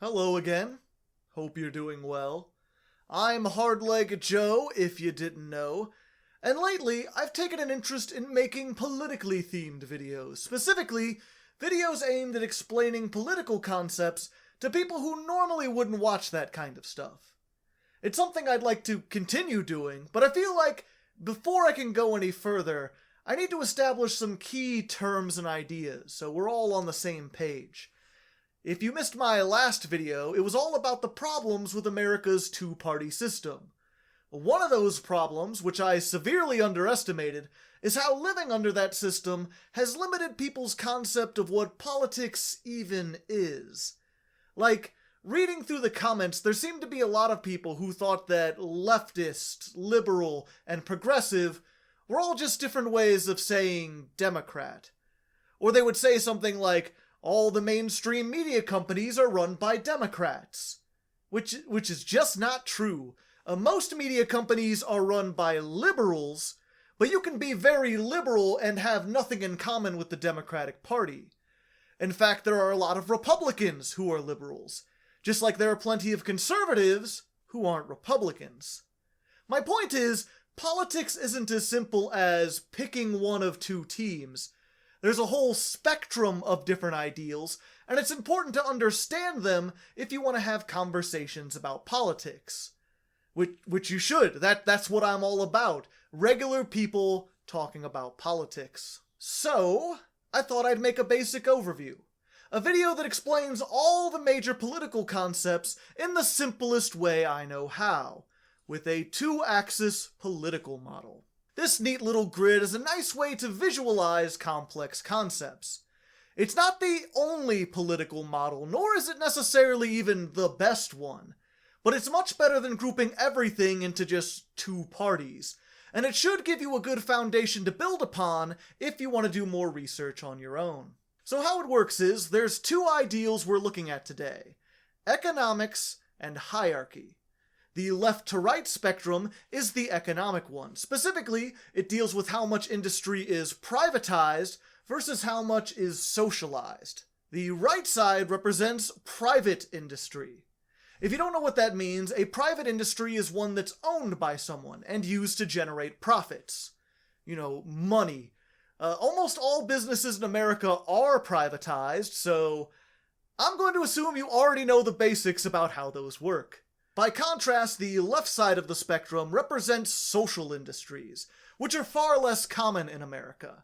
Hello again. Hope you're doing well. I'm Hardleg Joe, if you didn't know, and lately I've taken an interest in making politically themed videos, specifically videos aimed at explaining political concepts to people who normally wouldn't watch that kind of stuff. It's something I'd like to continue doing, but I feel like before I can go any further, I need to establish some key terms and ideas so we're all on the same page. If you missed my last video, it was all about the problems with America's two-party system. One of those problems, which I severely underestimated, is how living under that system has limited people's concept of what politics even is. Like, reading through the comments, there seemed to be a lot of people who thought that leftist, liberal, and progressive were all just different ways of saying Democrat. Or they would say something like, all the mainstream media companies are run by Democrats. Which is just not true. Most media companies are run by liberals, but you can be very liberal and have nothing in common with the Democratic Party. In fact, there are a lot of Republicans who are liberals, just like there are plenty of conservatives who aren't Republicans. My point is, politics isn't as simple as picking one of two teams. There's a whole spectrum of different ideals, and it's important to understand them if you want to have conversations about politics. Which you should. That's what I'm all about. Regular people talking about politics. So, I thought I'd make a basic overview. A video that explains all the major political concepts in the simplest way I know how, with a two-axis political model. This neat little grid is a nice way to visualize complex concepts. It's not the only political model, nor is it necessarily even the best one, but it's much better than grouping everything into just two parties, and it should give you a good foundation to build upon if you want to do more research on your own. So how it works is, there's two ideals we're looking at today: economics and hierarchy. The left-to-right spectrum is the economic one. Specifically, it deals with how much industry is privatized versus how much is socialized. The right side represents private industry. If you don't know what that means, a private industry is one that's owned by someone and used to generate profits. You know, money. Almost all businesses in America are privatized, so I'm going to assume you already know the basics about how those work. By contrast, the left side of the spectrum represents social industries, which are far less common in America.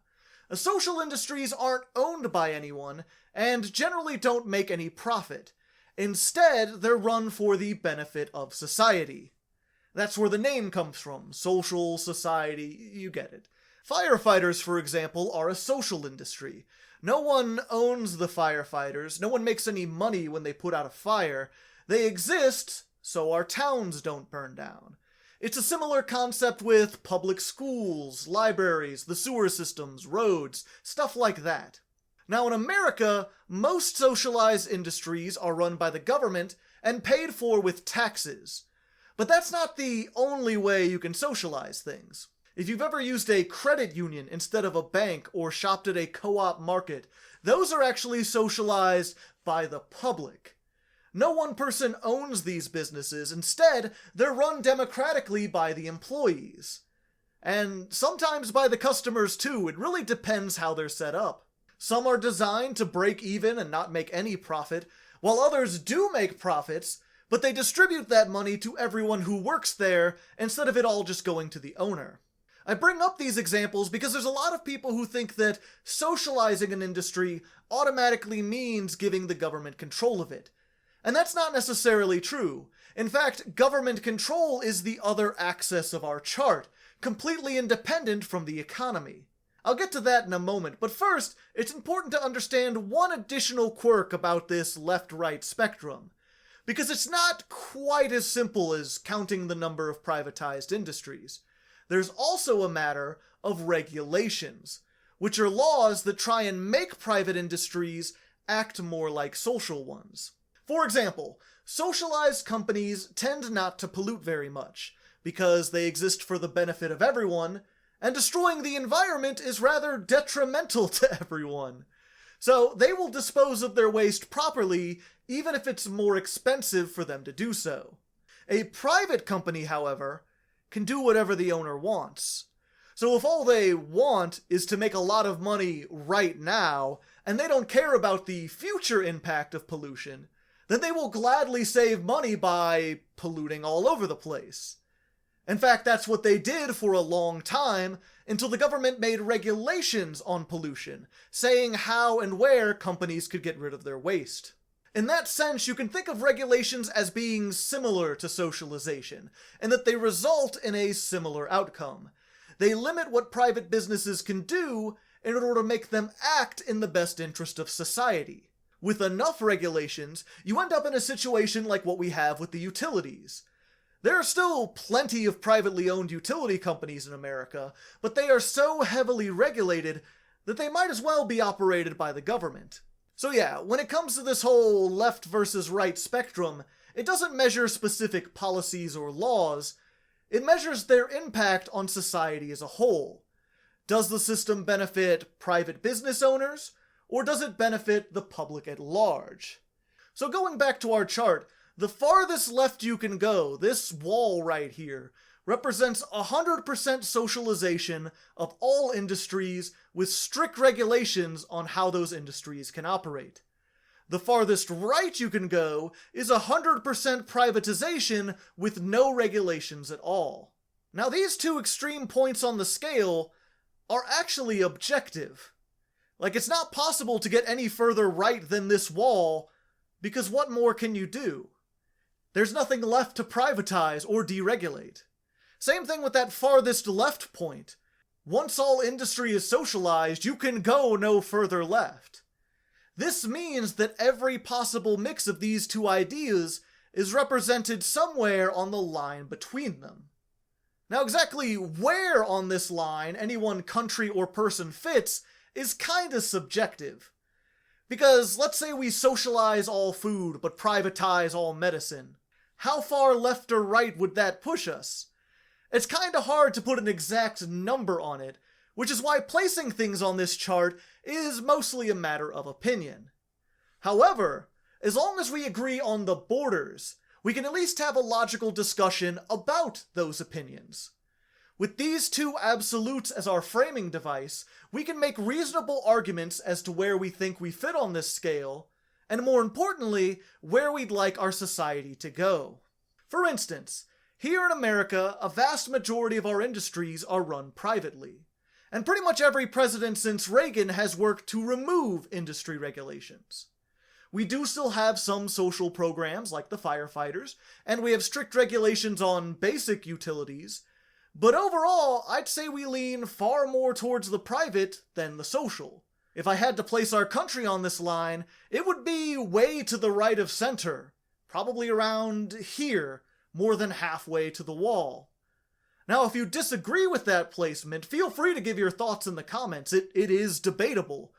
Social industries aren't owned by anyone, and generally don't make any profit. Instead, they're run for the benefit of society. That's where the name comes from: social, society, you get it. Firefighters, for example, are a social industry. No one owns the firefighters, no one makes any money when they put out a fire. They exist so our towns don't burn down. It's a similar concept with public schools, libraries, the sewer systems, roads, stuff like that. Now in America, most socialized industries are run by the government and paid for with taxes. But that's not the only way you can socialize things. If you've ever used a credit union instead of a bank or shopped at a co-op market, those are actually socialized by the public. No one person owns these businesses. Instead, they're run democratically by the employees. And sometimes by the customers too. It really depends how they're set up. Some are designed to break even and not make any profit, while others do make profits, but they distribute that money to everyone who works there instead of it all just going to the owner. I bring up these examples because there's a lot of people who think that socializing an industry automatically means giving the government control of it. And that's not necessarily true. In fact, government control is the other axis of our chart, completely independent from the economy. I'll get to that in a moment, but first, it's important to understand one additional quirk about this left-right spectrum, because it's not quite as simple as counting the number of privatized industries. There's also a matter of regulations, which are laws that try and make private industries act more like social ones. For example, socialized companies tend not to pollute very much, because they exist for the benefit of everyone, and destroying the environment is rather detrimental to everyone. So they will dispose of their waste properly, even if it's more expensive for them to do so. A private company, however, can do whatever the owner wants. So if all they want is to make a lot of money right now, and they don't care about the future impact of pollution, then they will gladly save money by polluting all over the place. In fact, that's what they did for a long time, until the government made regulations on pollution, saying how and where companies could get rid of their waste. In that sense, you can think of regulations as being similar to socialization, and that they result in a similar outcome. They limit what private businesses can do in order to make them act in the best interest of society. With enough regulations, you end up in a situation like what we have with the utilities. There are still plenty of privately owned utility companies in America, but they are so heavily regulated that they might as well be operated by the government. So yeah, when it comes to this whole left versus right spectrum, it doesn't measure specific policies or laws, it measures their impact on society as a whole. Does the system benefit private business owners, or does it benefit the public at large? So going back to our chart, the farthest left you can go, this wall right here, represents 100% socialization of all industries with strict regulations on how those industries can operate. The farthest right you can go is 100% privatization with no regulations at all. Now these two extreme points on the scale are actually objective. Like, it's not possible to get any further right than this wall, because what more can you do? There's nothing left to privatize or deregulate. Same thing with that farthest left point. Once all industry is socialized, you can go no further left. This means that every possible mix of these two ideas is represented somewhere on the line between them. Now exactly where on this line any one country or person fits is kinda subjective. Because let's say we socialize all food but privatize all medicine. How far left or right would that push us? It's kinda hard to put an exact number on it, which is why placing things on this chart is mostly a matter of opinion. However, as long as we agree on the borders, we can at least have a logical discussion about those opinions. With these two absolutes as our framing device, we can make reasonable arguments as to where we think we fit on this scale, and more importantly, where we'd like our society to go. For instance, here in America, a vast majority of our industries are run privately, and pretty much every president since Reagan has worked to remove industry regulations. We do still have some social programs like the firefighters, and we have strict regulations on basic utilities, but overall, I'd say we lean far more towards the private than the social. If I had to place our country on this line, it would be way to the right of center, probably around here, more than halfway to the wall. Now, if you disagree with that placement, feel free to give your thoughts in the comments. It is debatable.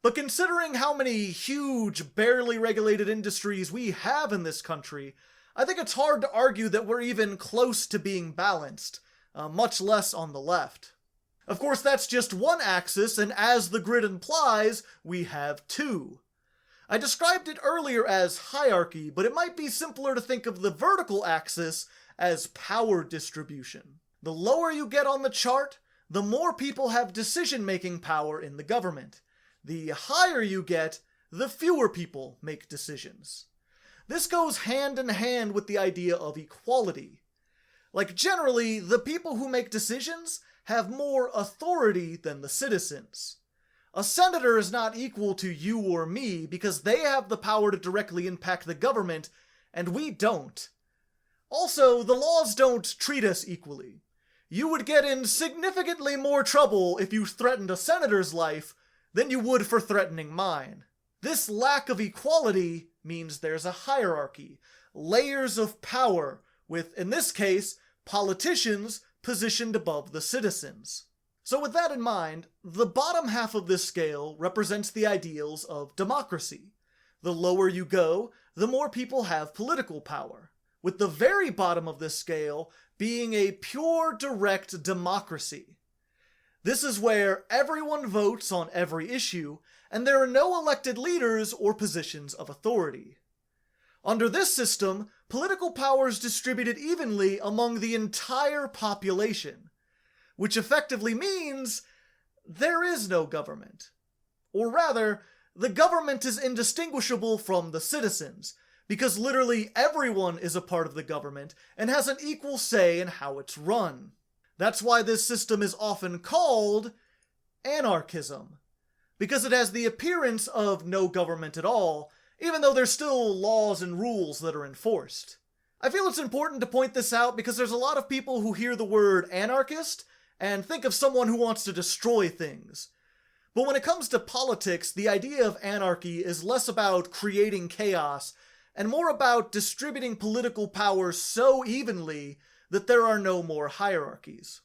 But considering how many huge, barely regulated industries we have in this country, I think it's hard to argue that we're even close to being balanced, much less on the left. Of course, that's just one axis, and as the grid implies, we have two. I described it earlier as hierarchy, but it might be simpler to think of the vertical axis as power distribution. The lower you get on the chart, the more people have decision-making power in the government. The higher you get, the fewer people make decisions. This goes hand in hand with the idea of equality. Like, generally, the people who make decisions have more authority than the citizens. A senator is not equal to you or me because they have the power to directly impact the government, and we don't. Also, the laws don't treat us equally. You would get in significantly more trouble if you threatened a senator's life than you would for threatening mine. This lack of equality means there's a hierarchy, layers of power, with, in this case, politicians positioned above the citizens. So with that in mind, the bottom half of this scale represents the ideals of democracy. The lower you go, the more people have political power, with the very bottom of this scale being a pure direct democracy. This is where everyone votes on every issue, and there are no elected leaders or positions of authority. Under this system, political power is distributed evenly among the entire population, which effectively means there is no government. Or rather, the government is indistinguishable from the citizens, because literally everyone is a part of the government and has an equal say in how it's run. That's why this system is often called anarchism, because it has the appearance of no government at all, even though there's still laws and rules that are enforced. I feel it's important to point this out because there's a lot of people who hear the word anarchist and think of someone who wants to destroy things. But when it comes to politics, the idea of anarchy is less about creating chaos and more about distributing political power so evenly that there are no more hierarchies.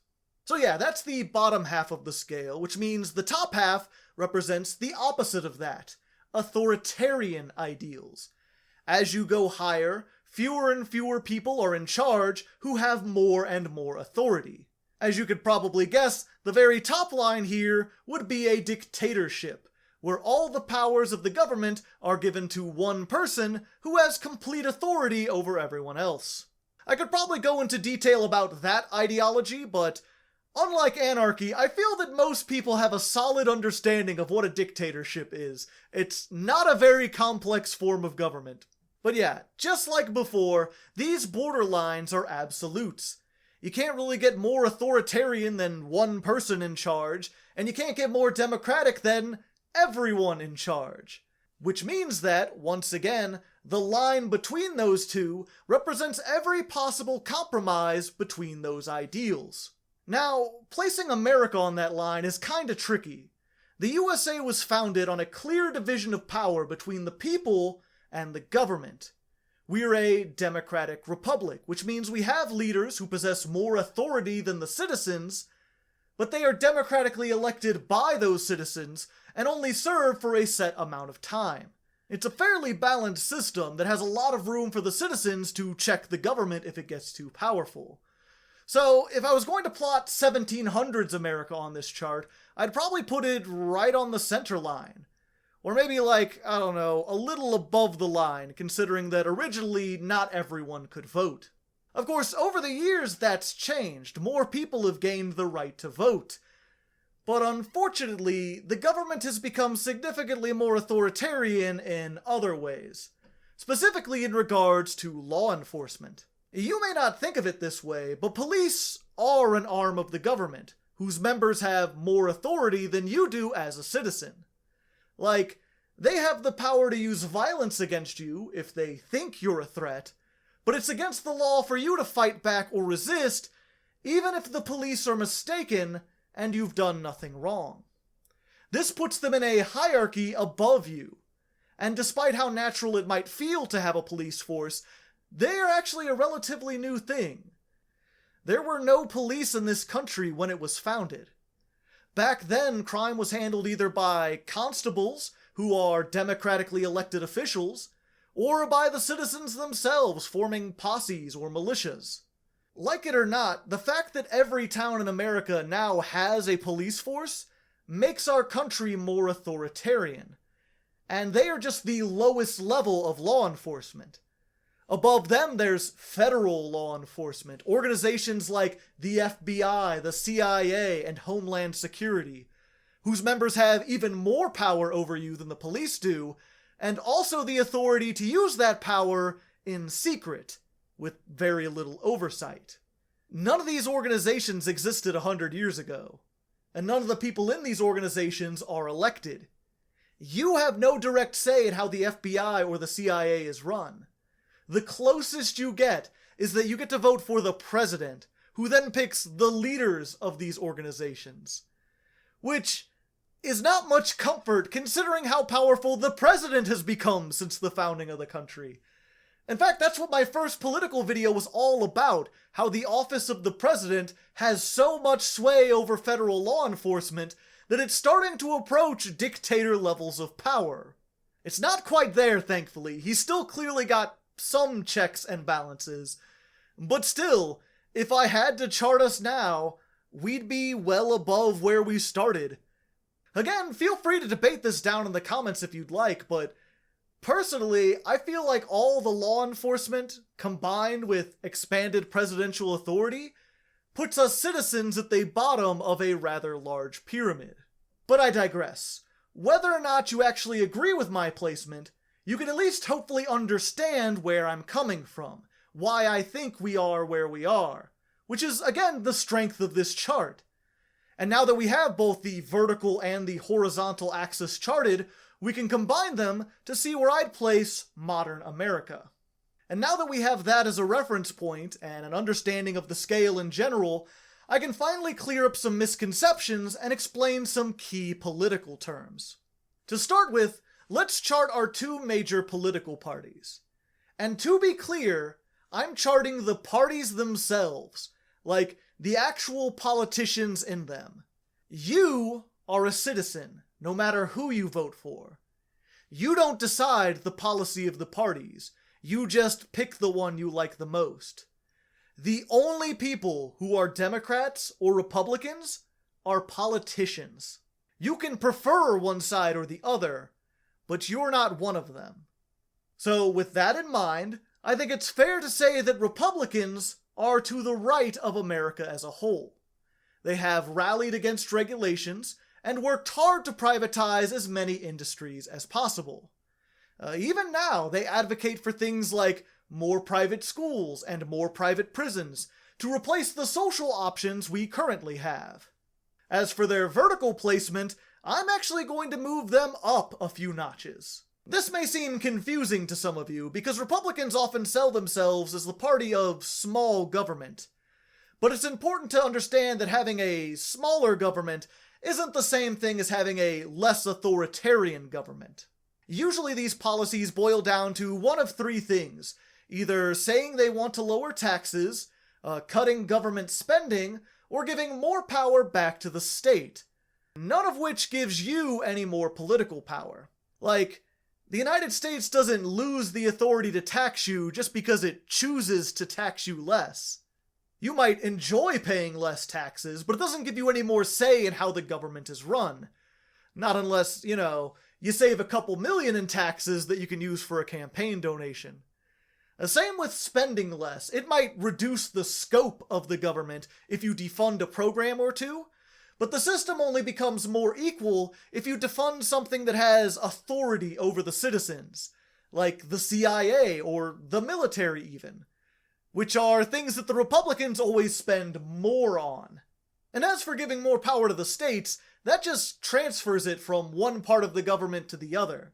So yeah, that's the bottom half of the scale, which means the top half represents the opposite of that, authoritarian ideals. As you go higher, fewer and fewer people are in charge who have more and more authority. As you could probably guess, the very top line here would be a dictatorship, where all the powers of the government are given to one person who has complete authority over everyone else. I could probably go into detail about that ideology, but unlike anarchy, I feel that most people have a solid understanding of what a dictatorship is. It's not a very complex form of government. But yeah, just like before, these borderlines are absolutes. You can't really get more authoritarian than one person in charge, and you can't get more democratic than everyone in charge. Which means that, once again, the line between those two represents every possible compromise between those ideals. Now, placing America on that line is kinda tricky. The USA was founded on a clear division of power between the people and the government. We're a democratic republic, which means we have leaders who possess more authority than the citizens, but they are democratically elected by those citizens and only serve for a set amount of time. It's a fairly balanced system that has a lot of room for the citizens to check the government if it gets too powerful. So, if I was going to plot 1700s America on this chart, I'd probably put it right on the center line. Or maybe like, I don't know, a little above the line, considering that originally not everyone could vote. Of course, over the years that's changed. More people have gained the right to vote. But unfortunately, the government has become significantly more authoritarian in other ways, specifically in regards to law enforcement. You may not think of it this way, but police are an arm of the government, whose members have more authority than you do as a citizen. Like, they have the power to use violence against you if they think you're a threat, but it's against the law for you to fight back or resist, even if the police are mistaken and you've done nothing wrong. This puts them in a hierarchy above you, and despite how natural it might feel to have a police force, they are actually a relatively new thing. There were no police in this country when it was founded. Back then, crime was handled either by constables, who are democratically elected officials, or by the citizens themselves forming posses or militias. Like it or not, the fact that every town in America now has a police force makes our country more authoritarian. And they are just the lowest level of law enforcement. Above them, there's federal law enforcement, organizations like the FBI, the CIA, and Homeland Security, whose members have even more power over you than the police do, and also the authority to use that power in secret, with very little oversight. None of these organizations existed 100 years ago, and none of the people in these organizations are elected. You have no direct say in how the FBI or the CIA is run. The closest you get is that you get to vote for the president, who then picks the leaders of these organizations. Which is not much comfort considering how powerful the president has become since the founding of the country. In fact, that's what my first political video was all about, how the office of the president has so much sway over federal law enforcement that it's starting to approach dictator levels of power. It's not quite there, thankfully. He's still clearly got some checks and balances, but still, if I had to chart us now, we'd be well above where we started. Again, feel free to debate this down in the comments if you'd like, but personally, I feel like all the law enforcement, combined with expanded presidential authority, puts us citizens at the bottom of a rather large pyramid. But I digress. Whether or not you actually agree with my placement, you can at least hopefully understand where I'm coming from, why I think we are where we are, which is, again, the strength of this chart. And now that we have both the vertical and the horizontal axis charted, we can combine them to see where I'd place modern America. And now that we have that as a reference point, and an understanding of the scale in general, I can finally clear up some misconceptions and explain some key political terms. To start with, let's chart our two major political parties. And to be clear, I'm charting the parties themselves, like the actual politicians in them. You are a citizen, no matter who you vote for. You don't decide the policy of the parties. You just pick the one you like the most. The only people who are Democrats or Republicans are politicians. You can prefer one side or the other, but you're not one of them. So with that in mind, I think it's fair to say that Republicans are to the right of America as a whole. They have rallied against regulations and worked hard to privatize as many industries as possible. Even now, they advocate for things like more private schools and more private prisons to replace the social options we currently have. As for their vertical placement, I'm actually going to move them up a few notches. This may seem confusing to some of you because Republicans often sell themselves as the party of small government. But it's important to understand that having a smaller government isn't the same thing as having a less authoritarian government. Usually these policies boil down to one of three things: either saying they want to lower taxes, cutting government spending, or giving more power back to the state. None of which gives you any more political power. Like, the United States doesn't lose the authority to tax you just because it chooses to tax you less. You might enjoy paying less taxes, but it doesn't give you any more say in how the government is run. Not unless, you save a couple million in taxes that you can use for a campaign donation. Same with spending less. It might reduce the scope of the government if you defund a program or two, but the system only becomes more equal if you defund something that has authority over the citizens, like the CIA or the military even, which are things that the Republicans always spend more on. And as for giving more power to the states, that just transfers it from one part of the government to the other.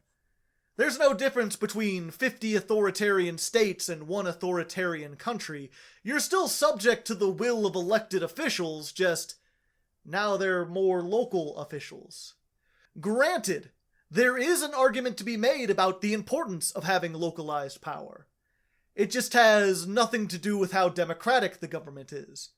There's no difference between 50 authoritarian states and one authoritarian country. You're still subject to the will of elected officials, just now they're more local officials. Granted, there is an argument to be made about the importance of having localized power. It just has nothing to do with how democratic the government is.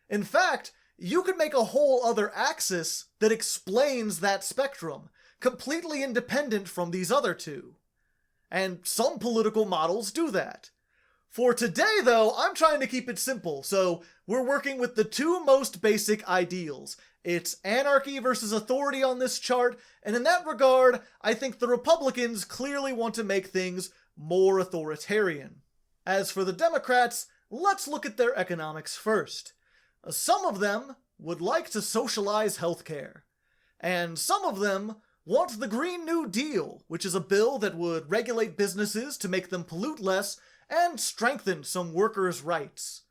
In fact, you could make a whole other axis that explains that spectrum, completely independent from these other two. And some political models do that. For today, though, I'm trying to keep it simple, so we're working with the two most basic ideals. It's anarchy versus authority on this chart, and in that regard, I think the Republicans clearly want to make things more authoritarian. As for the Democrats, let's look at their economics first. Some of them would like to socialize healthcare, and some of them want the Green New Deal, which is a bill that would regulate businesses to make them pollute less and strengthen some workers' rights.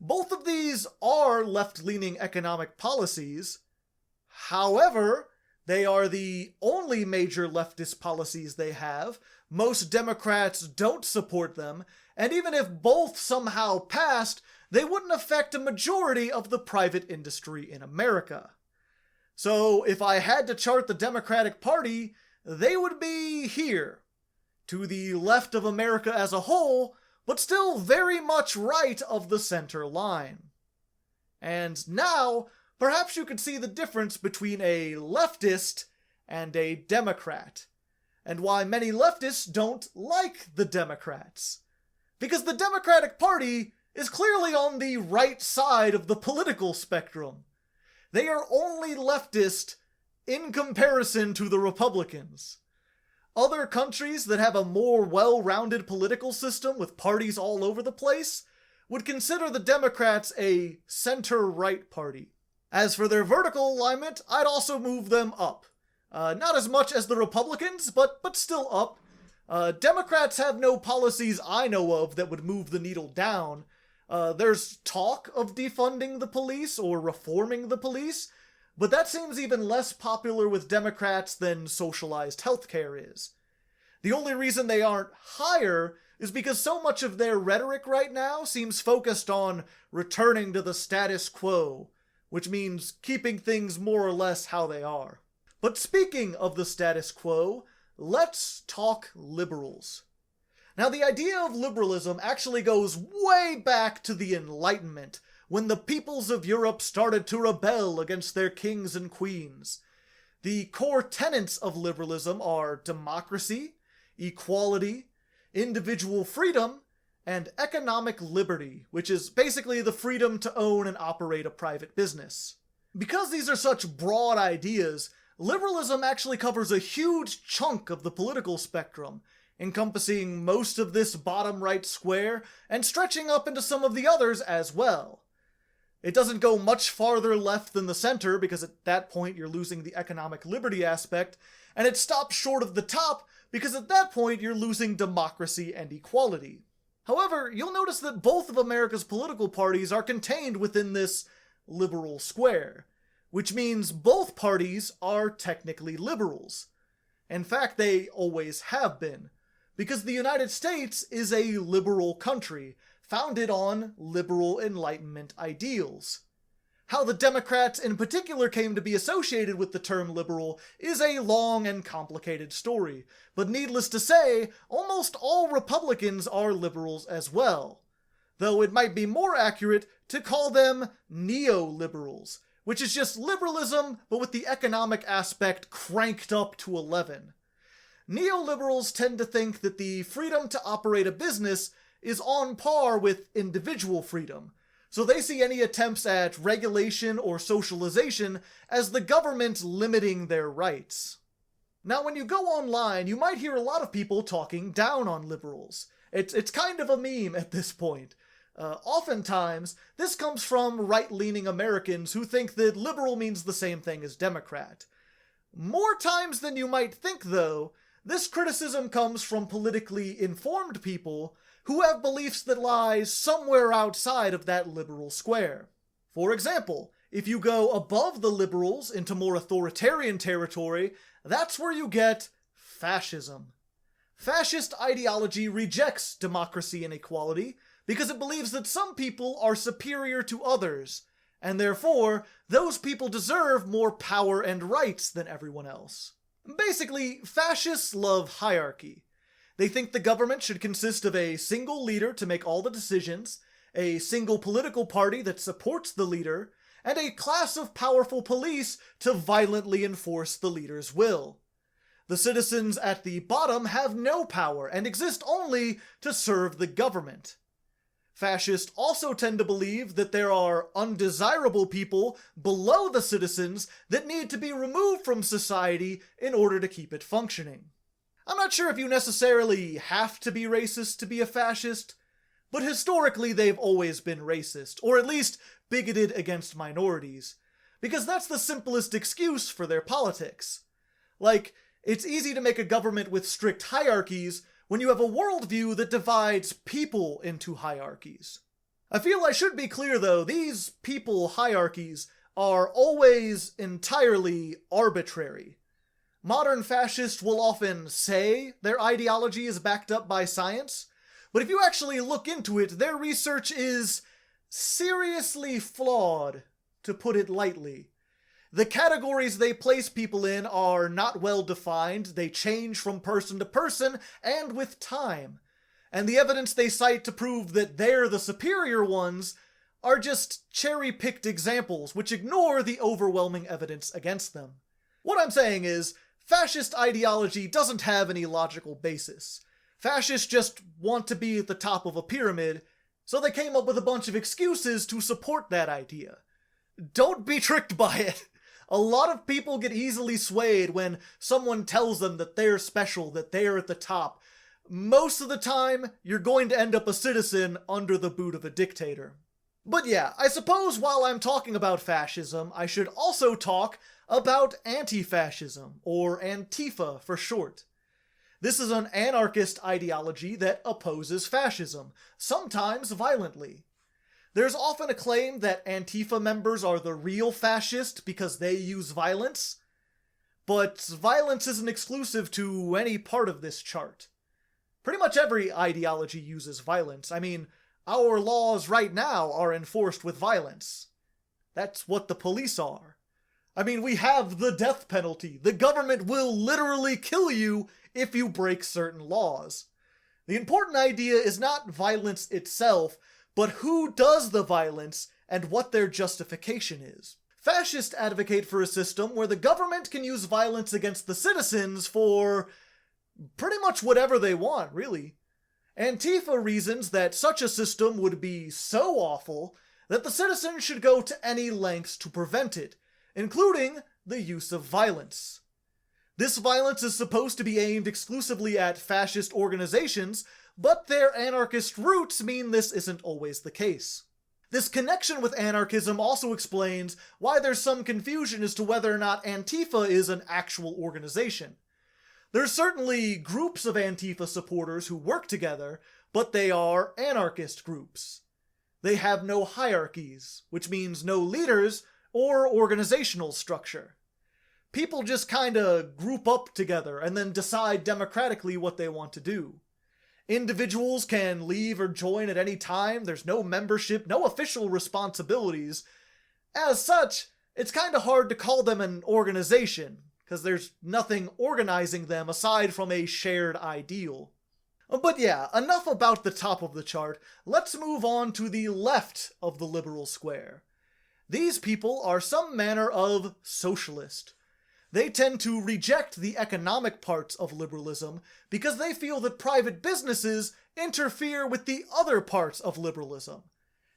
Both of these are left-leaning economic policies. However, they are the only major leftist policies they have. Most Democrats don't support them, and even if both somehow passed, they wouldn't affect a majority of the private industry in America. So if I had to chart the Democratic Party, they would be here, to the left of America as a whole, but still very much right of the center line. And now, perhaps you could see the difference between a leftist and a Democrat, and why many leftists don't like the Democrats. Because the Democratic Party is clearly on the right side of the political spectrum. They are only leftist in comparison to the Republicans. Other countries that have a more well-rounded political system with parties all over the place would consider the Democrats a center-right party. As for their vertical alignment, I'd also move them up. Not as much as the Republicans, but still up. Democrats have no policies I know of that would move the needle down. There's talk of defunding the police or reforming the police, but that seems even less popular with Democrats than socialized healthcare is. The only reason they aren't higher is because so much of their rhetoric right now seems focused on returning to the status quo, which means keeping things more or less how they are. But speaking of the status quo, let's talk liberals. Now, the idea of liberalism actually goes way back to the Enlightenment, when the peoples of Europe started to rebel against their kings and queens. The core tenets of liberalism are democracy, equality, individual freedom, and economic liberty, which is basically the freedom to own and operate a private business. Because these are such broad ideas, liberalism actually covers a huge chunk of the political spectrum, encompassing most of this bottom right square and stretching up into some of the others as well. It doesn't go much farther left than the center, because at that point you're losing the economic liberty aspect, and it stops short of the top because at that point you're losing democracy and equality. However, you'll notice that both of America's political parties are contained within this liberal square, which means both parties are technically liberals. In fact, they always have been, because the United States is a liberal country, founded on liberal Enlightenment ideals. How the Democrats in particular came to be associated with the term liberal is a long and complicated story, but needless to say, almost all Republicans are liberals as well. Though it might be more accurate to call them neoliberals, which is just liberalism but with the economic aspect cranked up to 11. Neoliberals tend to think that the freedom to operate a business is on par with individual freedom, so they see any attempts at regulation or socialization as the government limiting their rights. Now, when you go online, you might hear a lot of people talking down on liberals. It's kind of a meme at this point. Oftentimes, this comes from right-leaning Americans who think that liberal means the same thing as Democrat. More times than you might think, though, this criticism comes from politically informed people who have beliefs that lie somewhere outside of that liberal square. For example, if you go above the liberals into more authoritarian territory, that's where you get fascism. Fascist ideology rejects democracy and equality because it believes that some people are superior to others, and therefore, those people deserve more power and rights than everyone else. Basically, fascists love hierarchy. They think the government should consist of a single leader to make all the decisions, a single political party that supports the leader, and a class of powerful police to violently enforce the leader's will. The citizens at the bottom have no power and exist only to serve the government. Fascists also tend to believe that there are undesirable people below the citizens that need to be removed from society in order to keep it functioning. I'm not sure if you necessarily have to be racist to be a fascist, but historically they've always been racist, or at least bigoted against minorities, because that's the simplest excuse for their politics. Like, it's easy to make a government with strict hierarchies when you have a worldview that divides people into hierarchies. I feel I should be clear though, these people hierarchies are always entirely arbitrary. Modern fascists will often say their ideology is backed up by science, but if you actually look into it, their research is seriously flawed, to put it lightly. The categories they place people in are not well defined, they change from person to person and with time, and the evidence they cite to prove that they're the superior ones are just cherry-picked examples which ignore the overwhelming evidence against them. What I'm saying is, fascist ideology doesn't have any logical basis. Fascists just want to be at the top of a pyramid, so they came up with a bunch of excuses to support that idea. Don't be tricked by it. A lot of people get easily swayed when someone tells them that they're special, that they're at the top. Most of the time, you're going to end up a citizen under the boot of a dictator. But yeah, I suppose while I'm talking about fascism, I should also talk about anti-fascism, or Antifa for short. This is an anarchist ideology that opposes fascism, sometimes violently. There's often a claim that Antifa members are the real fascist because they use violence, but violence isn't exclusive to any part of this chart. Pretty much every ideology uses violence. I mean, our laws right now are enforced with violence. That's what the police are. I mean, we have the death penalty. The government will literally kill you if you break certain laws. The important idea is not violence itself, but who does the violence and what their justification is. Fascists advocate for a system where the government can use violence against the citizens for pretty much whatever they want, really. Antifa reasons that such a system would be so awful that the citizens should go to any lengths to prevent it, including the use of violence. This violence is supposed to be aimed exclusively at fascist organizations, but their anarchist roots mean this isn't always the case. This connection with anarchism also explains why there's some confusion as to whether or not Antifa is an actual organization. There's certainly groups of Antifa supporters who work together, but they are anarchist groups. They have no hierarchies, which means no leaders or organizational structure. People just kinda group up together and then decide democratically what they want to do. Individuals can leave or join at any time, there's no membership, no official responsibilities. As such, it's kinda hard to call them an organization, because there's nothing organizing them aside from a shared ideal. But yeah, enough about the top of the chart, let's move on to the left of the liberal square. These people are some manner of socialist. They tend to reject the economic parts of liberalism because they feel that private businesses interfere with the other parts of liberalism.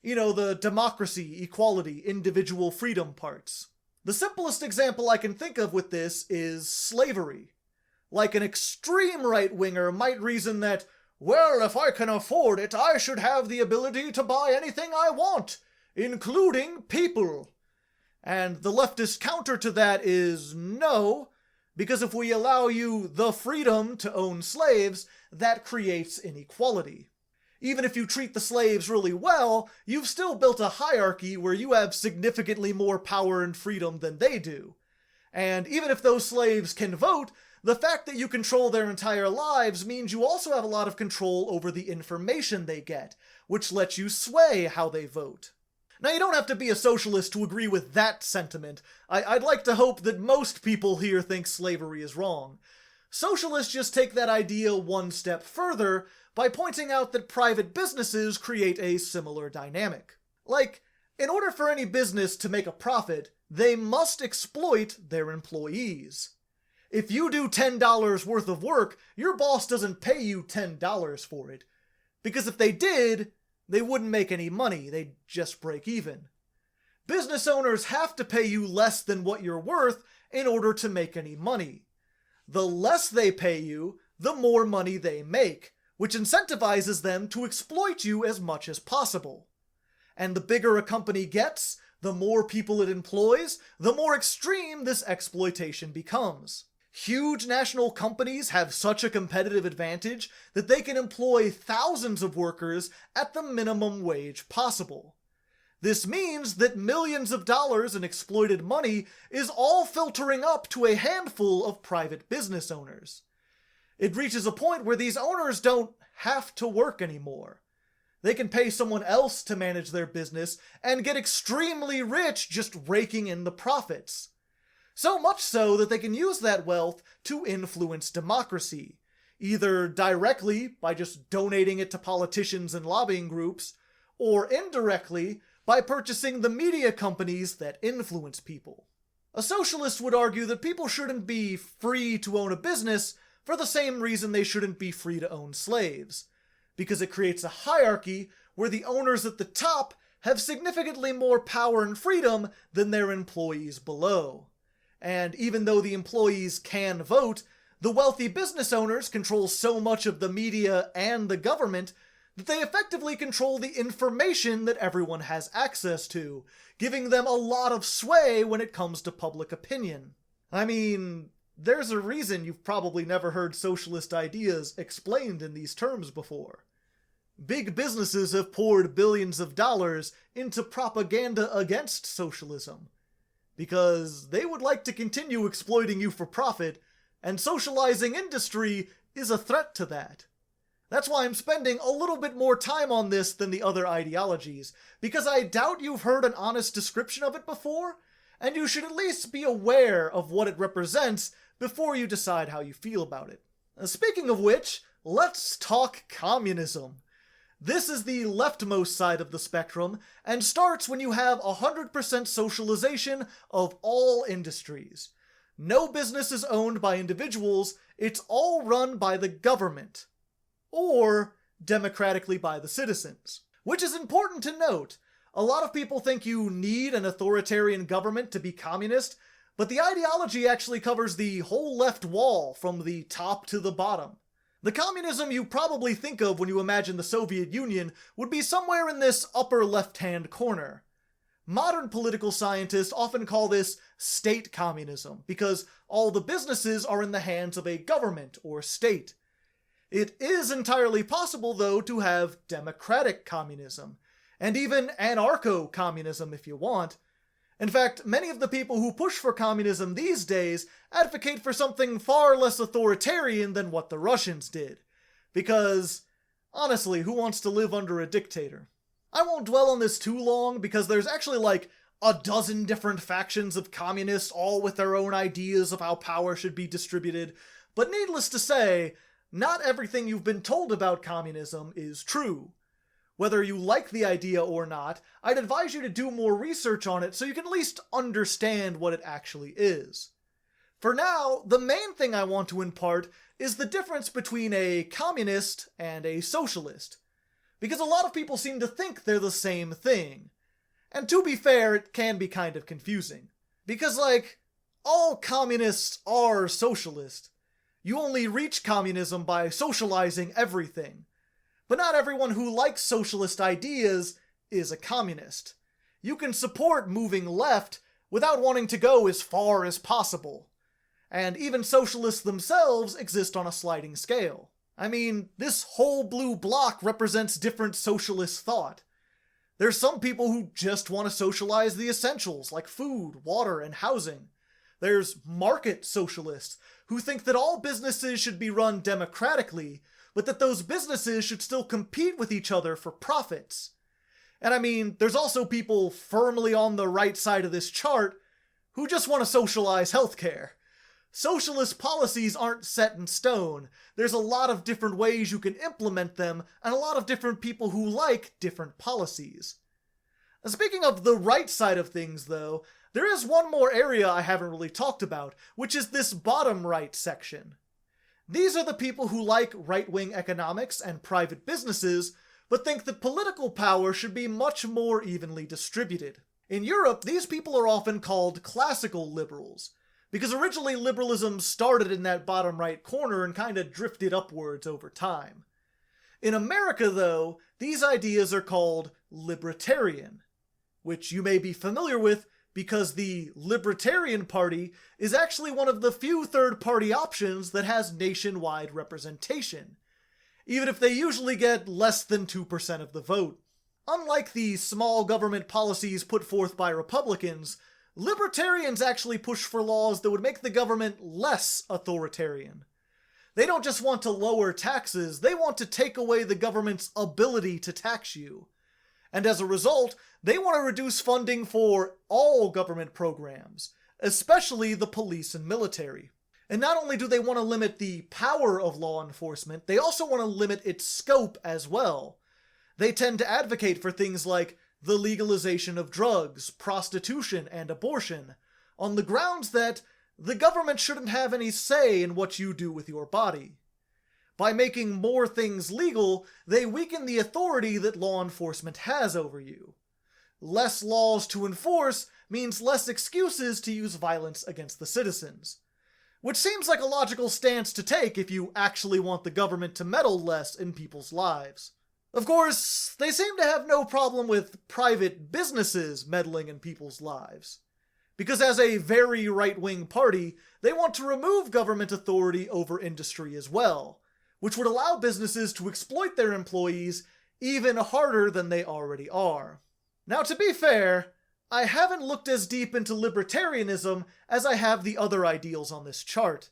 You know, the democracy, equality, individual freedom parts. The simplest example I can think of with this is slavery. Like an extreme right-winger might reason that, well, if I can afford it, I should have the ability to buy anything I want, including people. And the leftist counter to that is no, because if we allow you the freedom to own slaves, that creates inequality. Even if you treat the slaves really well, you've still built a hierarchy where you have significantly more power and freedom than they do. And even if those slaves can vote, the fact that you control their entire lives means you also have a lot of control over the information they get, which lets you sway how they vote. Now, you don't have to be a socialist to agree with that sentiment. I'd like to hope that most people here think slavery is wrong. Socialists just take that idea one step further by pointing out that private businesses create a similar dynamic. Like, in order for any business to make a profit, they must exploit their employees. If you do $10 worth of work, your boss doesn't pay you $10 for it. Because if they did, they wouldn't make any money, they'd just break even. Business owners have to pay you less than what you're worth in order to make any money. The less they pay you, the more money they make, which incentivizes them to exploit you as much as possible. And the bigger a company gets, the more people it employs, the more extreme this exploitation becomes. Huge national companies have such a competitive advantage that they can employ thousands of workers at the minimum wage possible. This means that millions of dollars in exploited money is all filtering up to a handful of private business owners. It reaches a point where these owners don't have to work anymore. They can pay someone else to manage their business and get extremely rich just raking in the profits. So much so that they can use that wealth to influence democracy, either directly by just donating it to politicians and lobbying groups, or indirectly by purchasing the media companies that influence people. A socialist would argue that people shouldn't be free to own a business for the same reason they shouldn't be free to own slaves, because it creates a hierarchy where the owners at the top have significantly more power and freedom than their employees below. And even though the employees can vote, the wealthy business owners control so much of the media and the government that they effectively control the information that everyone has access to, giving them a lot of sway when it comes to public opinion. I mean, there's a reason you've probably never heard socialist ideas explained in these terms before. Big businesses have poured billions of dollars into propaganda against socialism, because they would like to continue exploiting you for profit, and socializing industry is a threat to that. That's why I'm spending a little bit more time on this than the other ideologies, because I doubt you've heard an honest description of it before, and you should at least be aware of what it represents before you decide how you feel about it. Speaking of which, let's talk communism. This is the leftmost side of the spectrum, and starts when you have 100% socialization of all industries. No business is owned by individuals, it's all run by the government. Or democratically by the citizens. Which is important to note. A lot of people think you need an authoritarian government to be communist, but the ideology actually covers the whole left wall from the top to the bottom. The communism you probably think of when you imagine the Soviet Union would be somewhere in this upper left-hand corner. Modern political scientists often call this state communism, because all the businesses are in the hands of a government or state. It is entirely possible, though, to have democratic communism, and even anarcho-communism if you want. In fact, many of the people who push for communism these days advocate for something far less authoritarian than what the Russians did. Because, honestly, who wants to live under a dictator? I won't dwell on this too long, because there's actually like a dozen different factions of communists, all with their own ideas of how power should be distributed. But needless to say, not everything you've been told about communism is true. Whether you like the idea or not, I'd advise you to do more research on it so you can at least understand what it actually is. For now, the main thing I want to impart is the difference between a communist and a socialist. Because a lot of people seem to think they're the same thing. And to be fair, it can be kind of confusing. Because, all communists are socialist. You only reach communism by socializing everything. But not everyone who likes socialist ideas is a communist. You can support moving left without wanting to go as far as possible. And even socialists themselves exist on a sliding scale. I mean, this whole blue block represents different socialist thought. There's some people who just want to socialize the essentials, like food, water, and housing. There's market socialists, who think that all businesses should be run democratically, but that those businesses should still compete with each other for profits. And I mean, there's also people firmly on the right side of this chart who just want to socialize healthcare. Socialist policies aren't set in stone. There's a lot of different ways you can implement them, and a lot of different people who like different policies. Speaking of the right side of things, though, there is one more area I haven't really talked about, which is this bottom right section. These are the people who like right-wing economics and private businesses, but think that political power should be much more evenly distributed. In Europe, these people are often called classical liberals, because originally liberalism started in that bottom right corner and kind of drifted upwards over time. In America, though, these ideas are called libertarian, which you may be familiar with because the Libertarian Party is actually one of the few third-party options that has nationwide representation, even if they usually get less than 2% of the vote. Unlike the small government policies put forth by Republicans, libertarians actually push for laws that would make the government less authoritarian. They don't just want to lower taxes, they want to take away the government's ability to tax you. And as a result, they want to reduce funding for all government programs, especially the police and military. And not only do they want to limit the power of law enforcement, they also want to limit its scope as well. They tend to advocate for things like the legalization of drugs, prostitution, and abortion, on the grounds that the government shouldn't have any say in what you do with your body. By making more things legal, they weaken the authority that law enforcement has over you. less laws to enforce means less excuses to use violence against the citizens. Which seems like a logical stance to take if you actually want the government to meddle less in people's lives. Of course, they seem to have no problem with private businesses meddling in people's lives. Because as a very right-wing party, they want to remove government authority over industry as well, which would allow businesses to exploit their employees even harder than they already are. Now, to be fair, I haven't looked as deep into libertarianism as I have the other ideals on this chart.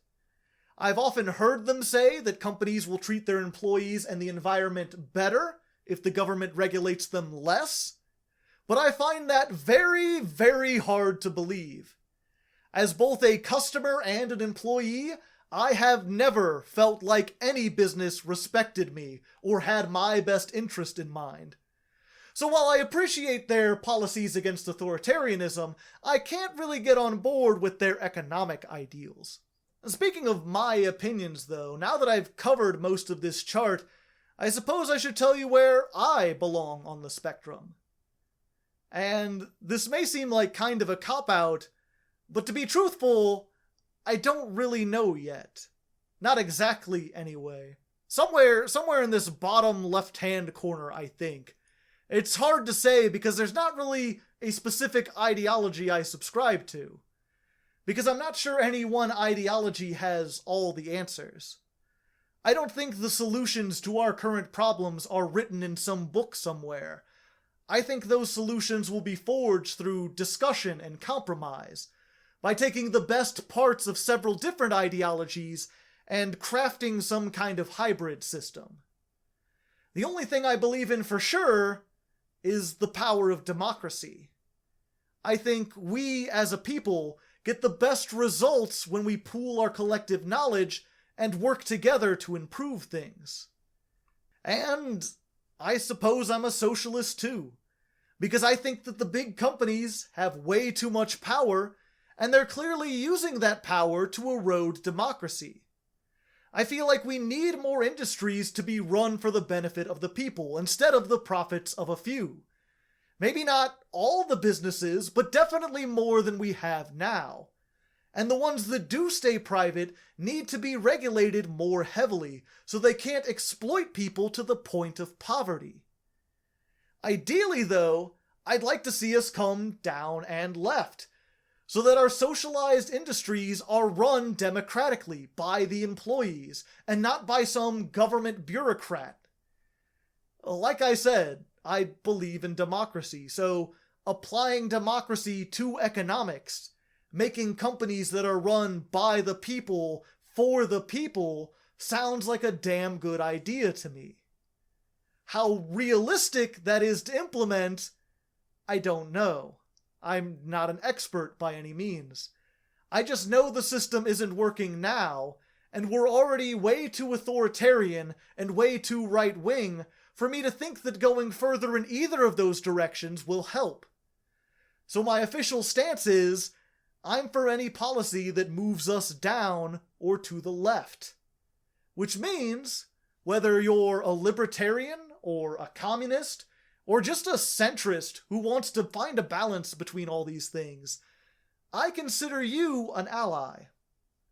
I've often heard them say that companies will treat their employees and the environment better if the government regulates them less, but I find that very, very hard to believe. As both a customer and an employee, I have never felt like any business respected me or had my best interest in mind. So while I appreciate their policies against authoritarianism, I can't really get on board with their economic ideals. Speaking of my opinions though, now that I've covered most of this chart, I suppose I should tell you where I belong on the spectrum. And this may seem like kind of a cop-out, but to be truthful, I don't really know yet. Not exactly, anyway. Somewhere in this bottom left-hand corner, I think. It's hard to say because there's not really a specific ideology I subscribe to. Because I'm not sure any one ideology has all the answers. I don't think the solutions to our current problems are written in some book somewhere. I think those solutions will be forged through discussion and compromise, by taking the best parts of several different ideologies and crafting some kind of hybrid system. The only thing I believe in for sure is the power of democracy. I think we, as a people, get the best results when we pool our collective knowledge and work together to improve things. And I suppose I'm a socialist too, because I think that the big companies have way too much power, and they're clearly using that power to erode democracy. I feel like we need more industries to be run for the benefit of the people instead of the profits of a few. Maybe not all the businesses, but definitely more than we have now. And the ones that do stay private need to be regulated more heavily so they can't exploit people to the point of poverty. Ideally, though, I'd like to see us come down and left, so that our socialized industries are run democratically by the employees and not by some government bureaucrat. Like I said, I believe in democracy, so applying democracy to economics, making companies that are run by the people, for the people, sounds like a damn good idea to me. How realistic that is to implement, I don't know. I'm not an expert by any means. I just know the system isn't working now, and we're already way too authoritarian and way too right-wing for me to think that going further in either of those directions will help. So my official stance is, I'm for any policy that moves us down or to the left. Which means, whether you're a libertarian or a communist, or just a centrist who wants to find a balance between all these things, I consider you an ally.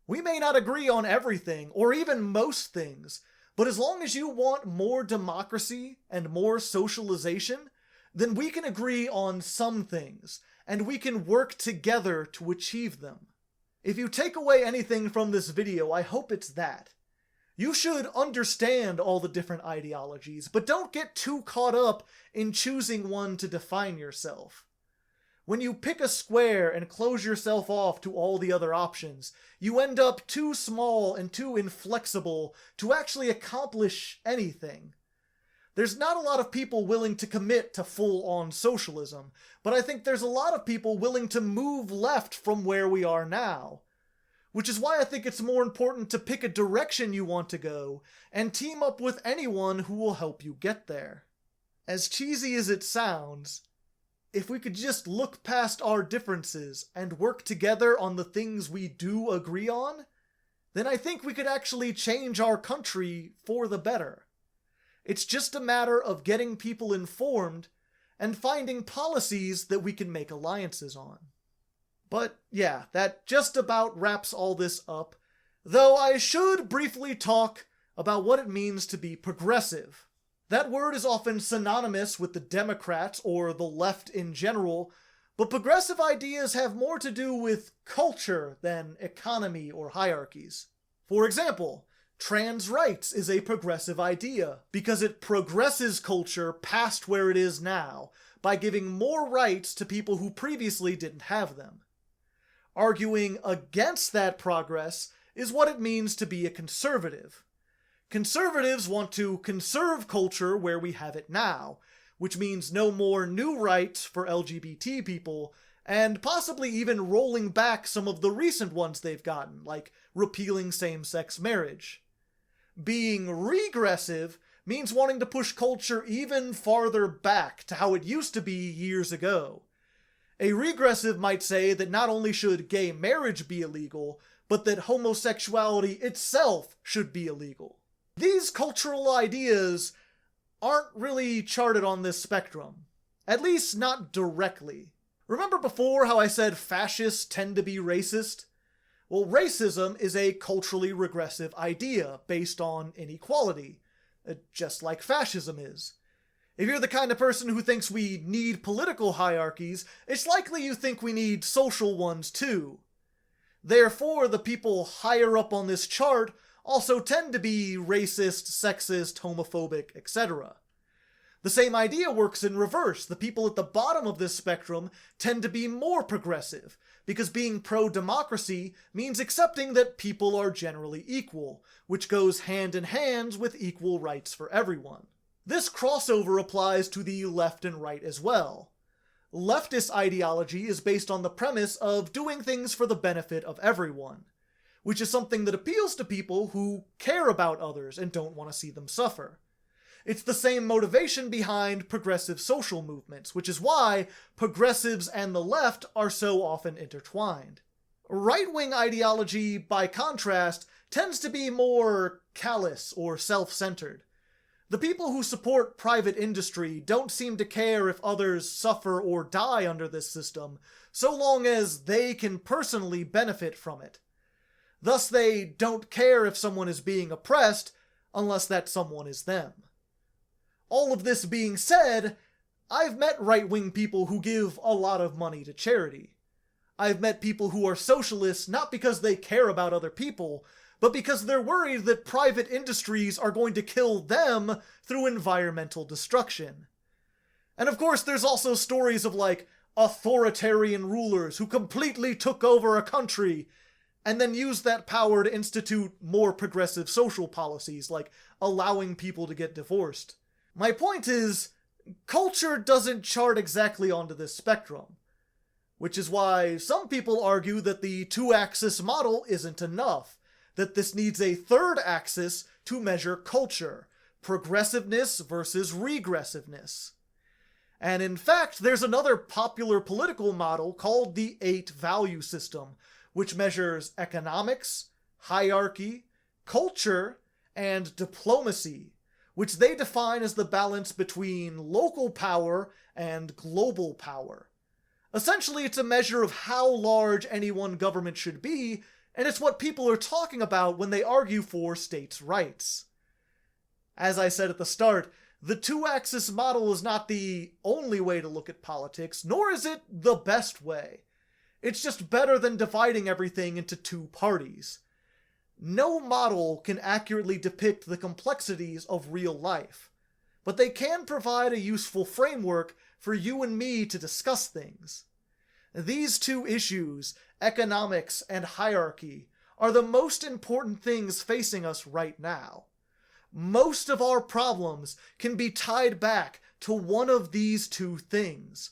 We may not agree on everything, or even most things, but as long as you want more democracy and more socialization, then we can agree on some things, and we can work together to achieve them. If you take away anything from this video, I hope it's that. You should understand all the different ideologies, but don't get too caught up in choosing one to define yourself. When you pick a square and close yourself off to all the other options, you end up too small and too inflexible to actually accomplish anything. There's not a lot of people willing to commit to full-on socialism, but I think there's a lot of people willing to move left from where we are now. Which is why I think it's more important to pick a direction you want to go, and team up with anyone who will help you get there. As cheesy as it sounds, if we could just look past our differences and work together on the things we do agree on, then I think we could actually change our country for the better. It's just a matter of getting people informed, and finding policies that we can make alliances on. But yeah, that just about wraps all this up, though I should briefly talk about what it means to be progressive. That word is often synonymous with the Democrats or the left in general, but progressive ideas have more to do with culture than economy or hierarchies. For example, trans rights is a progressive idea because it progresses culture past where it is now by giving more rights to people who previously didn't have them. Arguing against that progress is what it means to be a conservative. Conservatives want to conserve culture where we have it now, which means no more new rights for LGBT people, and possibly even rolling back some of the recent ones they've gotten, like repealing same-sex marriage. Being regressive means wanting to push culture even farther back to how it used to be years ago. A regressive might say that not only should gay marriage be illegal, but that homosexuality itself should be illegal. These cultural ideas aren't really charted on this spectrum, at least not directly. Remember before how I said fascists tend to be racist? Well, racism is a culturally regressive idea based on inequality, just like fascism is. If you're the kind of person who thinks we need political hierarchies, it's likely you think we need social ones too. Therefore, the people higher up on this chart also tend to be racist, sexist, homophobic, etc. The same idea works in reverse. The people at the bottom of this spectrum tend to be more progressive, because being pro-democracy means accepting that people are generally equal, which goes hand in hand with equal rights for everyone. This crossover applies to the left and right as well. Leftist ideology is based on the premise of doing things for the benefit of everyone, which is something that appeals to people who care about others and don't want to see them suffer. It's the same motivation behind progressive social movements, which is why progressives and the left are so often intertwined. Right-wing ideology, by contrast, tends to be more callous or self-centered. The people who support private industry don't seem to care if others suffer or die under this system, so long as they can personally benefit from it. Thus, they don't care if someone is being oppressed, unless that someone is them. All of this being said, I've met right-wing people who give a lot of money to charity. I've met people who are socialists not because they care about other people, but because they're worried that private industries are going to kill them through environmental destruction. And of course, there's also stories of, like, authoritarian rulers who completely took over a country and then used that power to institute more progressive social policies, like allowing people to get divorced. My point is, culture doesn't chart exactly onto this spectrum, which is why some people argue that the two-axis model isn't enough, that this needs a third axis to measure culture, progressiveness versus regressiveness. And in fact, there's another popular political model called the 8-value system, which measures economics, hierarchy, culture, and diplomacy, which they define as the balance between local power and global power. Essentially, it's a measure of how large any one government should be, and it's what people are talking about when they argue for states' rights. As I said at the start, the two-axis model is not the only way to look at politics, nor is it the best way. It's just better than dividing everything into two parties. No model can accurately depict the complexities of real life, but they can provide a useful framework for you and me to discuss things. These two issues, economics and hierarchy, are the most important things facing us right now. Most of our problems can be tied back to one of these two things,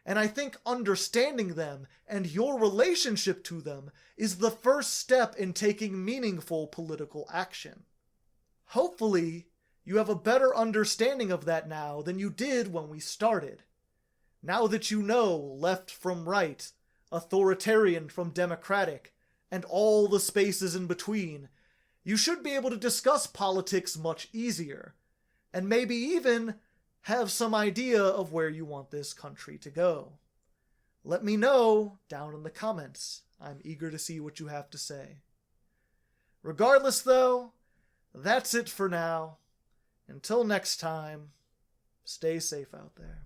and I think understanding them and your relationship to them is the first step in taking meaningful political action. Hopefully, you have a better understanding of that now than you did when we started. Now that you know left from right, authoritarian from democratic, and all the spaces in between, you should be able to discuss politics much easier, and maybe even have some idea of where you want this country to go. Let me know down in the comments. I'm eager to see what you have to say. Regardless, though, that's it for now. Until next time, stay safe out there.